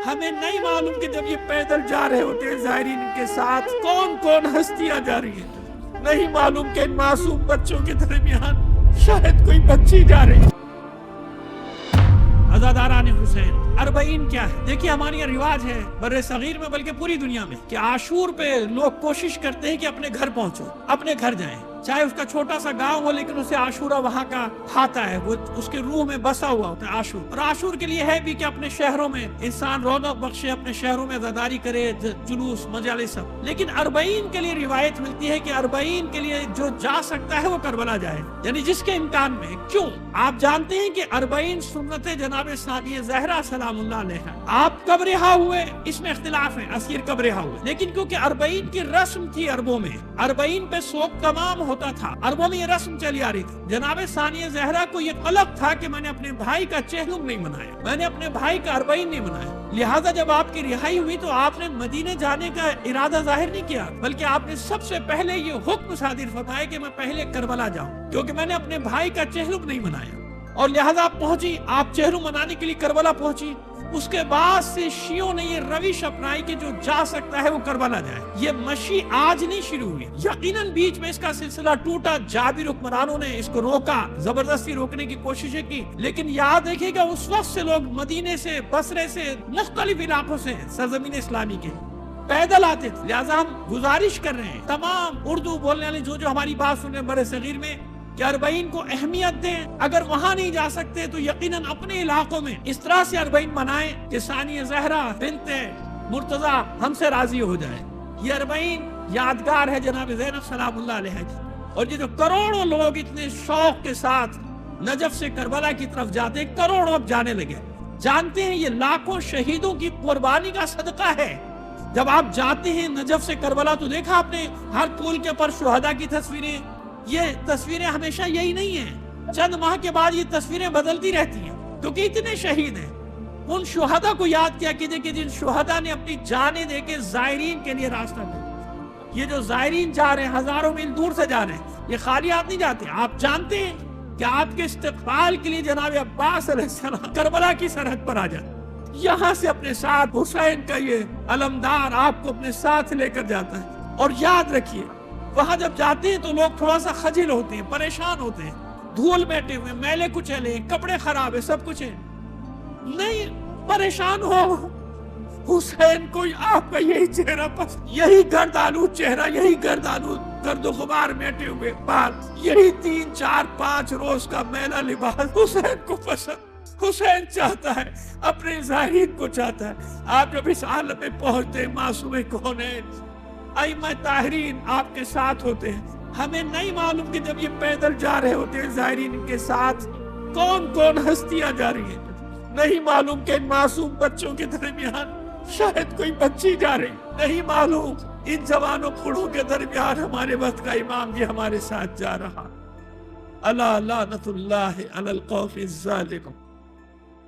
ہمیں نہیں معلوم کہ جب یہ پیدل جا رہے ہوتے ہیں زائرین کے ساتھ کون کون ہستیاں جا رہی ہیں، نہیں معلوم کہ ان معصوم بچوں کے درمیان شاید کوئی بچی جا رہی ہے۔ عزاداران حسین، 40 کیا ہے؟ دیکھیے ہمارے یہاں رواج ہے بر صغیر میں بلکہ پوری دنیا میں کہ عاشور پہ لوگ کوشش کرتے ہیں کہ اپنے گھر پہنچو، اپنے گھر جائیں، چاہے اس کا چھوٹا سا گاؤں ہو لیکن اسے عاشورہ وہاں کا کھاتا ہے، وہ اس کے روح میں بسا ہوا ہوتا ہے عاشور۔ اور عاشور کے لیے ہے بھی کہ اپنے شہروں میں انسان رونق بخشے، اپنے شہروں میں عزاداری کرے، جلوس مجالس سب۔ لیکن 40 کے لیے روایت ملتی ہے کہ 40 کے لیے جو جا سکتا ہے وہ کربلا جائے، یعنی جس کے امکان میں۔ کیوں؟ آپ جانتے ہیں کہ 40 سنت جناب ثانیہ زہرا سلام اللہ علیہ، آپ کب رہا ہوئے اس میں اختلاف ہے، اسیر کب رہا ہوئے، لیکن کیونکہ 40 کی رسم تھی عربوں میں، 40 پہ سوگ تمام ہوتا تھا، عربوں میں یہ رسم چلی آ رہی تھی۔ جناب ثانیہ زہرا کو یہ قلق تھا کہ میں نے اپنے بھائی کا چہلم نہیں منایا، میں نے اپنے بھائی کا 40 نہیں منایا، لہٰذا جب آپ کی رہائی ہوئی تو آپ نے مدینے جانے کا ارادہ ظاہر نہیں کیا، بلکہ آپ نے سب سے پہلے یہ حکم صادر فرمایا کہ میں پہلے کربلا جاؤں، کیونکہ میں نے اپنے بھائی کا چہلم نہیں منایا۔ اور لہٰذا آپ پہنچی، آپ چہلم منانے کے لیے کربلا پہنچی۔ اس کے بعد سے شیعوں نے یہ روش اپنائی کہ جو جا سکتا ہے وہ کربلا جائے۔ یہ مشی آج نہیں شروع ہوئی، یقیناً بیچ میں اس کا سلسلہ ٹوٹا، جابر حکمرانوں نے اس کو روکا، زبردستی روکنے کی کوششیں کی، لیکن یاد رکھیے گا اس وقت سے لوگ مدینے سے، بصرے سے، مختلف علاقوں سے، سرزمین اسلامی کے پیدل آتے تھے۔ لہٰذا ہم گزارش کر رہے ہیں تمام اردو بولنے والے جو ہماری بات سن رہے ہیں بر صغیر میں کہ 40 کو اہمیت دیں۔ اگر وہاں نہیں جا سکتے تو یقیناً اپنے علاقوں میں اس طرح سے 40 منائیں کہ ثانیہ زہرا بنت مرتضی ہم سے راضی ہو جائے۔ یہ 40 یادگار ہے جناب زینب سلام اللہ علیہ کی۔ اور یہ جو کروڑوں لوگ اتنے شوق کے ساتھ نجف سے کربلا کی طرف جاتے ہیں، کروڑوں اب جانے لگے۔ جانتے ہیں یہ لاکھوں شہیدوں کی قربانی کا صدقہ ہے۔ جب آپ جاتے ہیں نجف سے کربلا تو دیکھا آپ نے ہر پول کے پر شہداء کی تصویریں، یہ تصویریں ہمیشہ یہی نہیں ہیں، چند ماہ کے بعد یہ تصویریں بدلتی رہتی ہیں، کیونکہ اتنے شہید ہیں۔ ان شہداء کو یاد کیا کیجئے کہ جن شہداء نے اپنی جانیں دے کے زائرین کے لیے راستہ دیا۔ یہ جو زائرین جا رہے ہیں، ہزاروں میل دور سے جا رہے ہیں، یہ خالی ہاتھ نہیں جاتے۔ آپ جانتے ہیں کہ آپ کے استقبال کے لیے جناب عباس علیہ السلام کربلا کی سرحد پر آ جاتے، یہاں سے اپنے ساتھ حسین کا یہ علمدار آپ کو اپنے ساتھ لے کر جاتا ہے۔ اور یاد رکھیے وہاں جب جاتے ہیں تو لوگ تھوڑا سا خجل ہوتے ہیں، پریشان ہوتے ہیں، دھول بیٹھے ہوئے، میلے کچیلے، کپڑے خراب ہے، سب کچھ ہے، نہیں پریشان ہو۔ حسین کو آپ کا یہی چہرہ پسند، یہی گردآلود چہرہ، یہی گردآلود گرد و غبار میٹے ہوئے بال، یہی 3 4 5 روز کا میلہ لباس حسین کو پسند۔ حسین چاہتا ہے، اپنے زاہد کو چاہتا ہے۔ آپ جب اس عالم میں پہنچتے معصوم کونین ائمہ طاہرین آپ کے ساتھ ہوتے ہیں، ہمیں نہیں معلوم کہ جب یہ پیدل جا رہے ہوتے ہیں زائرین کے ساتھ کون کون ہستیاں جا رہی ہیں، نہیں معلوم کہ ان معصوم بچوں کے درمیان شاید کوئی بچی جا رہی، نہیں معلوم ان جوانوں بوڑھوں کے درمیان ہمارے وقت کا امام بھی ہمارے ساتھ جا رہا۔ الا لعنت اللہ علی القوم الظالمین۔